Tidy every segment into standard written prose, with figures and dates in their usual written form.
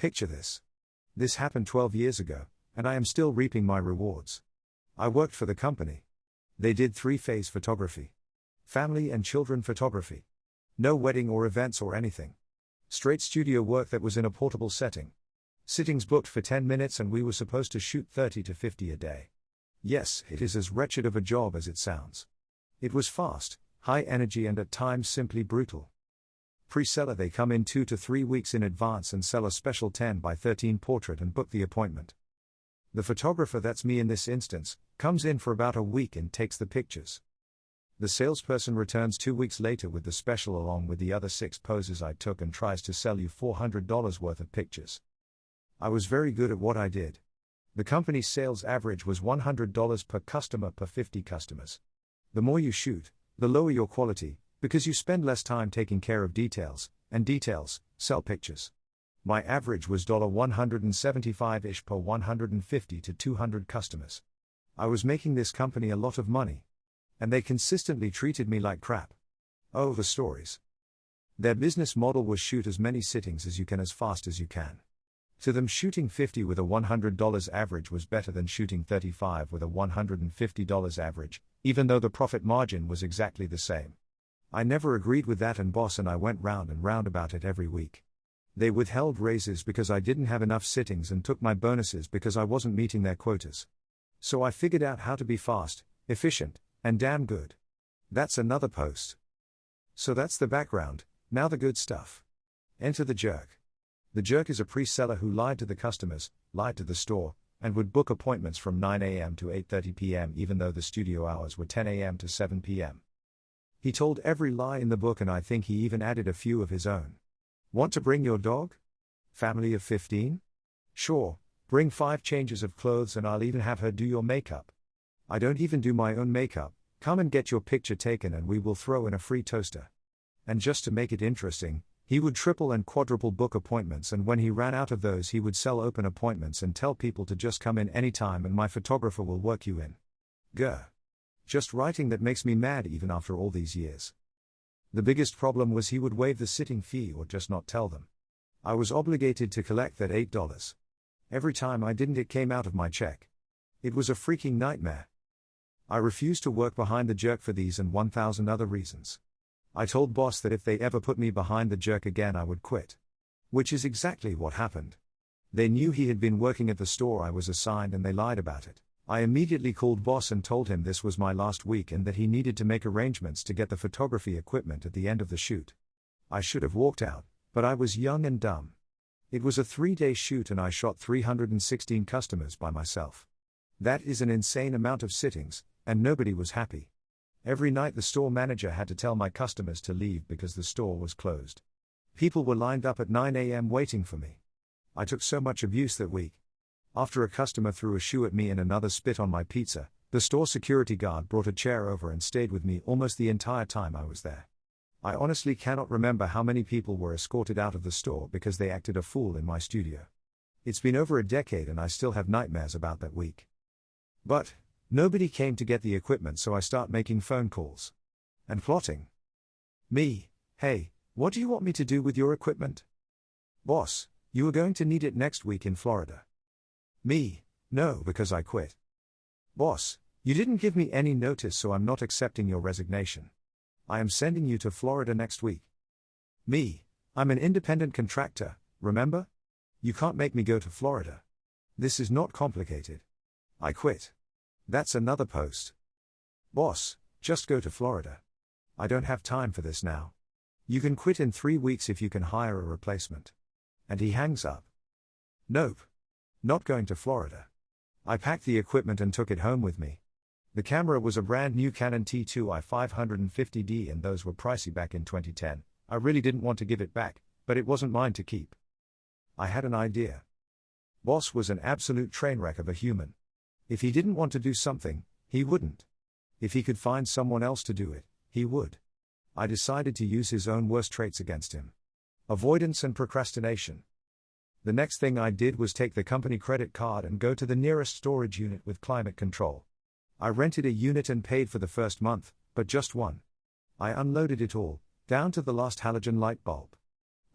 Picture this. This happened 12 years ago, and I am still reaping my rewards. I worked for the company. They did 3-phase photography. Family and children photography. No wedding or events or anything. Straight studio work that was in a portable setting. Sittings booked for 10 minutes and we were supposed to shoot 30 to 50 a day. Yes, it is as wretched of a job as it sounds. It was fast, high energy and at times simply brutal. Pre-seller, they come in 2 to 3 weeks in advance and sell a special 10 by 13 portrait and book the appointment. The photographer, that's me in this instance, comes in for about a week and takes the pictures. The salesperson returns 2 weeks later with the special along with the other 6 poses I took and tries to sell you $400 worth of pictures. I was very good at what I did. The company's sales average was $100 per customer per 50 customers. The more you shoot, the lower your quality, because you spend less time taking care of details, and details sell pictures. My average was $175-ish per 150 to 200 customers. I was making this company a lot of money. And they consistently treated me like crap. Oh, the stories. Their business model was shoot as many sittings as you can as fast as you can. To them, shooting 50 with a $100 average was better than shooting 35 with a $150 average, even though the profit margin was exactly the same. I never agreed with that, and boss and I went round and round about it every week. They withheld raises because I didn't have enough sittings and took my bonuses because I wasn't meeting their quotas. So I figured out how to be fast, efficient, and damn good. That's another post. So that's the background, now the good stuff. Enter the jerk. The jerk is a pre-seller who lied to the customers, lied to the store, and would book appointments from 9 a.m. to 8:30 p.m. even though the studio hours were 10 a.m. to 7 p.m. He told every lie in the book, and I think he even added a few of his own. Want to bring your dog? Family of 15? Sure, bring 5 changes of clothes and I'll even have her do your makeup. I don't even do my own makeup, come and get your picture taken and we will throw in a free toaster. And just to make it interesting, he would triple and quadruple book appointments, and when he ran out of those he would sell open appointments and tell people to just come in anytime and my photographer will work you in. Grr. Just writing that makes me mad even after all these years. The biggest problem was he would waive the sitting fee or just not tell them. I was obligated to collect that $8. Every time I didn't, it came out of my check. It was a freaking nightmare. I refused to work behind the jerk for these and 1,000 other reasons. I told boss that if they ever put me behind the jerk again I would quit. Which is exactly what happened. They knew he had been working at the store I was assigned and they lied about it. I immediately called boss and told him this was my last week and that he needed to make arrangements to get the photography equipment at the end of the shoot. I should have walked out, but I was young and dumb. It was a 3-day shoot and I shot 316 customers by myself. That is an insane amount of sittings, and nobody was happy. Every night the store manager had to tell my customers to leave because the store was closed. People were lined up at 9 a.m. waiting for me. I took so much abuse that week. After a customer threw a shoe at me and another spit on my pizza, the store security guard brought a chair over and stayed with me almost the entire time I was there. I honestly cannot remember how many people were escorted out of the store because they acted a fool in my studio. It's been over a decade and I still have nightmares about that week. But nobody came to get the equipment, so I start making phone calls. And plotting. Me, hey, what do you want me to do with your equipment? Boss, you are going to need it next week in Florida. Me, no, because I quit. Boss, you didn't give me any notice, so I'm not accepting your resignation. I am sending you to Florida next week. Me, I'm an independent contractor, remember? You can't make me go to Florida. This is not complicated. I quit. That's another post. Boss, just go to Florida. I don't have time for this now. You can quit in 3 weeks if you can hire a replacement. And he hangs up. Nope. Not going to Florida. I packed the equipment and took it home with me. The camera was a brand new Canon T2i 550D and those were pricey back in 2010. I really didn't want to give it back, but it wasn't mine to keep. I had an idea. Boss was an absolute train wreck of a human. If he didn't want to do something, he wouldn't. If he could find someone else to do it, he would. I decided to use his own worst traits against him. Avoidance and procrastination. The next thing I did was take the company credit card and go to the nearest storage unit with climate control. I rented a unit and paid for the first month, but just one. I unloaded it all, down to the last halogen light bulb.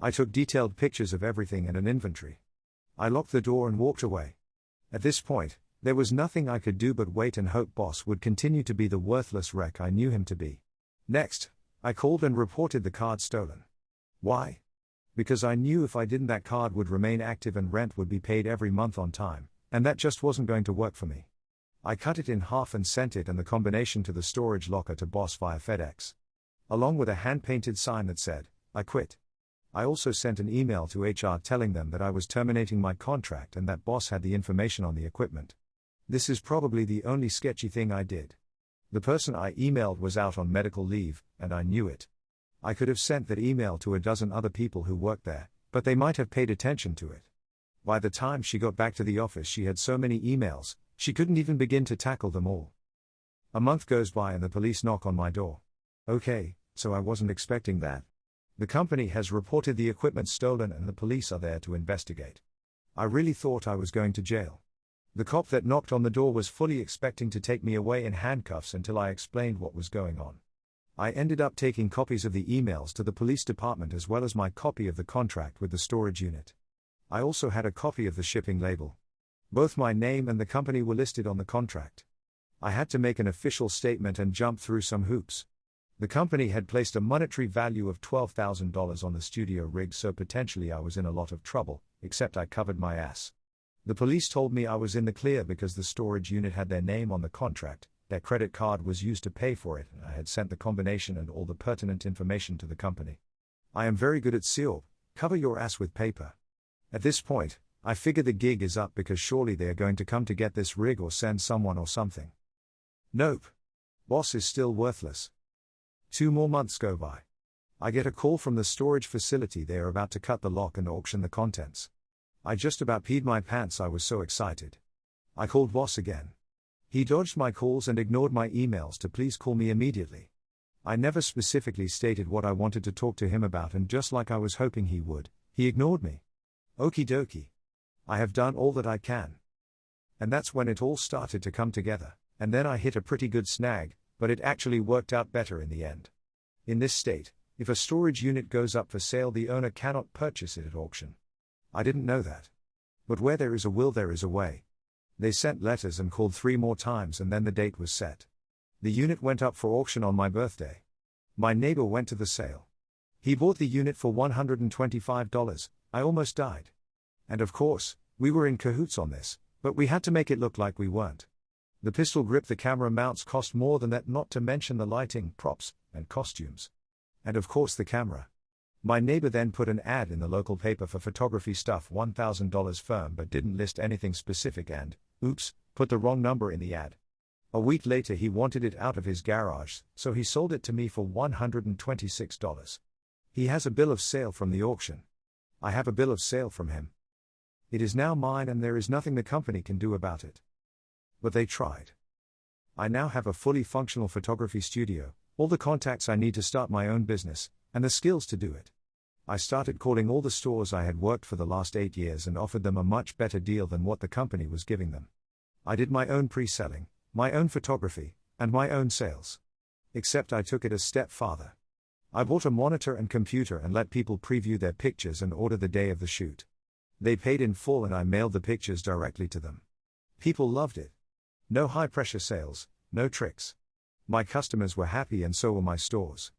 I took detailed pictures of everything and an inventory. I locked the door and walked away. At this point, there was nothing I could do but wait and hope boss would continue to be the worthless wreck I knew him to be. Next, I called and reported the card stolen. Why? Because I knew if I didn't that card would remain active and rent would be paid every month on time, and that just wasn't going to work for me. I cut it in half and sent it and the combination to the storage locker to boss via FedEx. Along with a hand-painted sign that said, "I quit." I also sent an email to HR telling them that I was terminating my contract and that boss had the information on the equipment. This is probably the only sketchy thing I did. The person I emailed was out on medical leave, and I knew it. I could have sent that email to a dozen other people who worked there, but they might have paid attention to it. By the time she got back to the office, she had so many emails, she couldn't even begin to tackle them all. A month goes by and the police knock on my door. Okay, so I wasn't expecting that. The company has reported the equipment stolen and the police are there to investigate. I really thought I was going to jail. The cop that knocked on the door was fully expecting to take me away in handcuffs until I explained what was going on. I ended up taking copies of the emails to the police department as well as my copy of the contract with the storage unit. I also had a copy of the shipping label. Both my name and the company were listed on the contract. I had to make an official statement and jump through some hoops. The company had placed a monetary value of $12,000 on the studio rig, so potentially I was in a lot of trouble, except I covered my ass. The police told me I was in the clear because the storage unit had their name on the contract, their credit card was used to pay for it, and I had sent the combination and all the pertinent information to the company. I am very good at SEO, cover your ass with paper. At this point, I figure the gig is up because surely they are going to come to get this rig or send someone or something. Nope. Boss is still worthless. 2 more months go by. I get a call from the storage facility. They are about to cut the lock and auction the contents. I just about peed my pants, I was so excited. I called boss again. He dodged my calls and ignored my emails to please call me immediately. I never specifically stated what I wanted to talk to him about, and just like I was hoping he would, he ignored me. Okie dokie. I have done all that I can. And that's when it all started to come together, and then I hit a pretty good snag, but it actually worked out better in the end. In this state, if a storage unit goes up for sale, the owner cannot purchase it at auction. I didn't know that. But where there is a will, there is a way. They sent letters and called 3 more times, and then the date was set. The unit went up for auction on my birthday. My neighbor went to the sale. He bought the unit for $125, I almost died. And of course, we were in cahoots on this, but we had to make it look like we weren't. The pistol grip, the camera mounts cost more than that, not to mention the lighting, props, and costumes. And of course the camera. My neighbor then put an ad in the local paper for photography stuff, $1,000 firm, but didn't list anything specific and, oops, put the wrong number in the ad. A week later he wanted it out of his garage, so he sold it to me for $126. He has a bill of sale from the auction. I have a bill of sale from him. It is now mine and there is nothing the company can do about it. But they tried. I now have a fully functional photography studio, all the contacts I need to start my own business, and the skills to do it. I started calling all the stores I had worked for the last 8 years and offered them a much better deal than what the company was giving them. I did my own pre-selling, my own photography, and my own sales. Except I took it a step farther. I bought a monitor and computer and let people preview their pictures and order the day of the shoot. They paid in full and I mailed the pictures directly to them. People loved it. No high-pressure sales, no tricks. My customers were happy and so were my stores.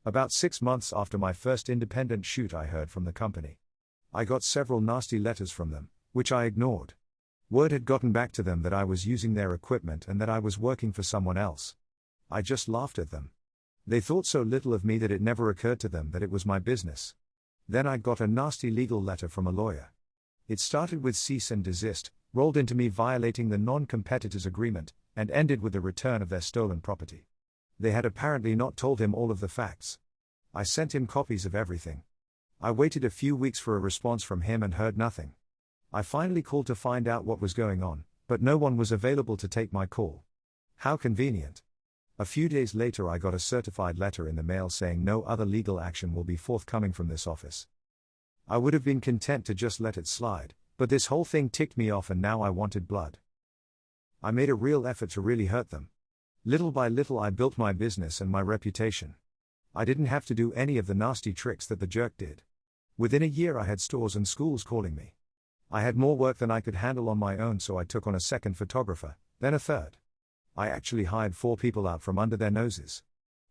About 6 months after my first independent shoot, I heard from the company. I got several nasty letters from them, which I ignored. Word had gotten back to them that I was using their equipment and that I was working for someone else. I just laughed at them. They thought so little of me that it never occurred to them that it was my business. Then I got a nasty legal letter from a lawyer. It started with cease and desist, rolled into me violating the non-competitors agreement, and ended with the return of their stolen property. They had apparently not told him all of the facts. I sent him copies of everything. I waited a few weeks for a response from him and heard nothing. I finally called to find out what was going on, but no one was available to take my call. How convenient. A few days later I got a certified letter in the mail saying no other legal action will be forthcoming from this office. I would have been content to just let it slide, but this whole thing ticked me off and now I wanted blood. I made a real effort to really hurt them. Little by little I built my business and my reputation. I didn't have to do any of the nasty tricks that the jerk did. Within a year I had stores and schools calling me. I had more work than I could handle on my own, so I took on a second photographer, then a third. I actually hired 4 people out from under their noses.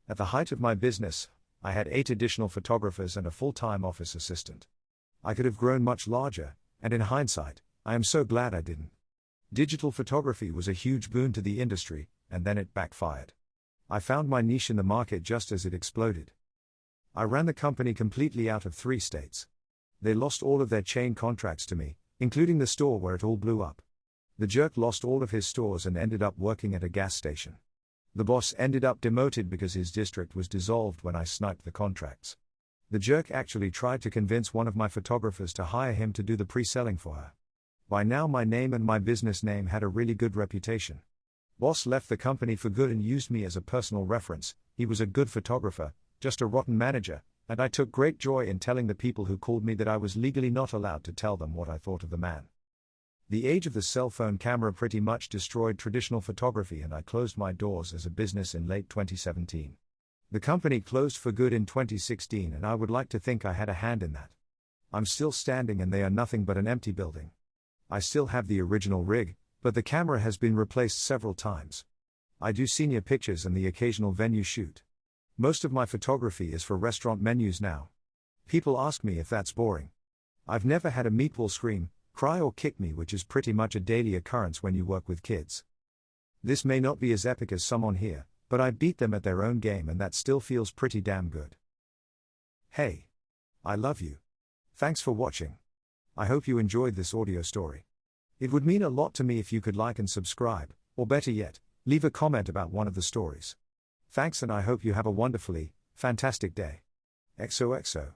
At the height of my business, I had 8 additional photographers and a full-time office assistant. I could have grown much larger, and in hindsight, I am so glad I didn't. Digital photography was a huge boon to the industry, and then it backfired. I found my niche in the market just as it exploded. I ran the company completely out of 3 states. They lost all of their chain contracts to me, including the store where it all blew up. The jerk lost all of his stores and ended up working at a gas station. The boss ended up demoted because his district was dissolved when I sniped the contracts. The jerk actually tried to convince one of my photographers to hire him to do the pre-selling for her. By now my name and my business name had a really good reputation. Boss left the company for good and used me as a personal reference. He was a good photographer, just a rotten manager, and I took great joy in telling the people who called me that I was legally not allowed to tell them what I thought of the man. The age of the cell phone camera pretty much destroyed traditional photography, and I closed my doors as a business in late 2017. The company closed for good in 2016, and I would like to think I had a hand in that. I'm still standing and they are nothing but an empty building. I still have the original rig, but the camera has been replaced several times. I do senior pictures and the occasional venue shoot. Most of my photography is for restaurant menus now. People ask me if that's boring. I've never had a meatball scream, cry or kick me, which is pretty much a daily occurrence when you work with kids. This may not be as epic as some on here, but I beat them at their own game, and that still feels pretty damn good. Hey! I love you. Thanks for watching. I hope you enjoyed this audio story. It would mean a lot to me if you could like and subscribe, or better yet, leave a comment about one of the stories. Thanks, and I hope you have a wonderfully fantastic day. XOXO.